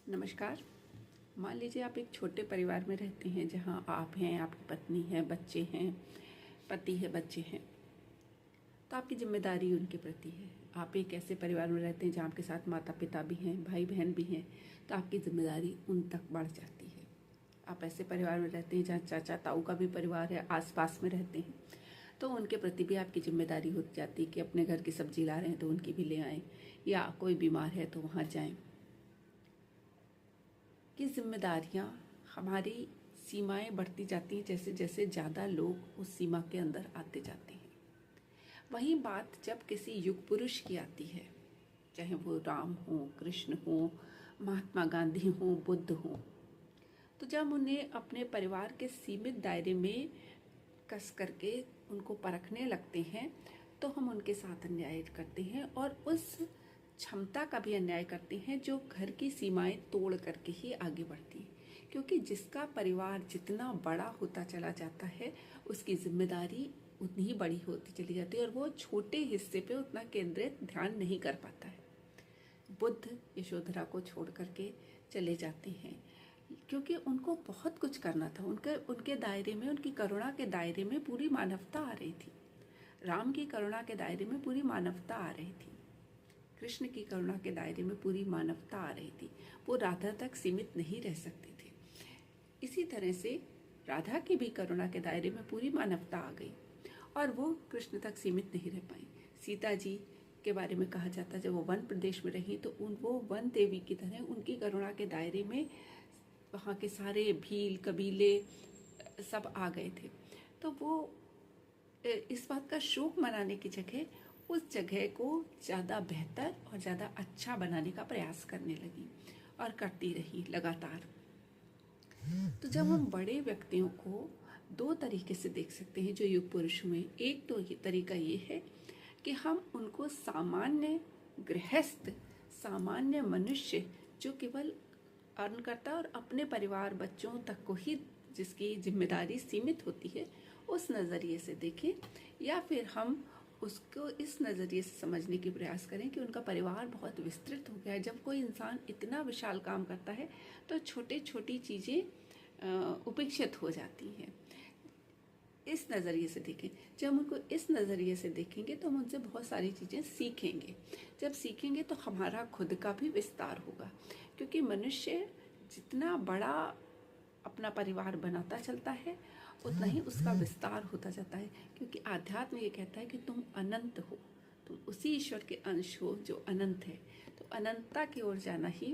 नमस्कार। मान लीजिए आप एक छोटे परिवार में रहते हैं जहां आप हैं, आपकी पत्नी है, बच्चे हैं, पति है, बच्चे हैं। तो आपकी जिम्मेदारी उनके प्रति है। आप एक ऐसे परिवार में रहते हैं जहां आपके साथ माता पिता भी हैं, भाई बहन भी हैं, तो आपकी जिम्मेदारी उन तक बढ़ जाती है। आप ऐसे परिवार में रहते हैं जहाँ चाचा ताऊ का भी परिवार है, आसपास में रहते हैं, तो उनके प्रति भी आपकी जिम्मेदारी हो जाती है कि अपने घर की सब्जी ला रहे हैं तो उनकी भी ले आएँ, या कोई बीमार है तो वहाँ जाएँ। कि जिम्मेदारियाँ हमारी सीमाएं बढ़ती जाती हैं जैसे जैसे ज़्यादा लोग उस सीमा के अंदर आते जाते हैं। वही बात जब किसी युग पुरुष की आती है, चाहे वो राम हो, कृष्ण हो, महात्मा गांधी हो, बुद्ध हो, तो जब उन्हें अपने परिवार के सीमित दायरे में कस करके उनको परखने लगते हैं तो हम उनके साथ अन्याय करते हैं और उस क्षमता का भी अन्याय करते हैं जो घर की सीमाएं तोड़ करके ही आगे बढ़ती है। क्योंकि जिसका परिवार जितना बड़ा होता चला जाता है उसकी जिम्मेदारी उतनी ही बड़ी होती चली जाती है और वो छोटे हिस्से पे उतना केंद्रित ध्यान नहीं कर पाता है। बुद्ध यशोधरा को छोड़ करके चले जाते हैं क्योंकि उनको बहुत कुछ करना था। उनके दायरे में, उनकी करुणा के दायरे में पूरी मानवता आ रही थी। राम की करुणा के दायरे में पूरी मानवता आ रही थी। कृष्ण की करुणा के दायरे में पूरी मानवता आ रही थी। वो राधा तक सीमित नहीं रह सकते थे। इसी तरह से राधा की भी करुणा के दायरे में पूरी मानवता आ गई और वो कृष्ण तक सीमित नहीं रह पाई। सीता जी के बारे में कहा जाता है जब वो वन प्रदेश में रही तो वो वन देवी की तरह उनकी करुणा के दायरे में वहाँ के सारे भील कबीले सब आ गए थे। तो वो इस बात का शोक मनाने की जगह उस जगह को ज़्यादा बेहतर और ज़्यादा अच्छा बनाने का प्रयास करने लगी और करती रही लगातार। तो जब हम बड़े व्यक्तियों को दो तरीके से देख सकते हैं जो युग पुरुष हुए। एक तो ये तरीका ये है कि हम उनको सामान्य गृहस्थ, सामान्य मनुष्य जो केवल अर्न करता है और अपने परिवार बच्चों तक को ही जिसकी जिम्मेदारी सीमित होती है उस नज़रिए से देखें, या फिर हम उसको इस नज़रिए से समझने की प्रयास करें कि उनका परिवार बहुत विस्तृत हो गया है। जब कोई इंसान इतना विशाल काम करता है तो छोटी छोटी चीज़ें उपेक्षित हो जाती हैं। इस नज़रिए से देखें। जब हम उनको इस नज़रिए से देखेंगे तो हम उनसे बहुत सारी चीज़ें सीखेंगे। जब सीखेंगे तो हमारा खुद का भी विस्तार होगा, क्योंकि मनुष्य जितना बड़ा अपना परिवार बनाता चलता है उतना ही उसका विस्तार होता जाता है। क्योंकि आध्यात्म ये कहता है कि तुम अनंत हो, तुम उसी ईश्वर के अंश हो जो अनंत है। तो अनंतता की ओर जाना ही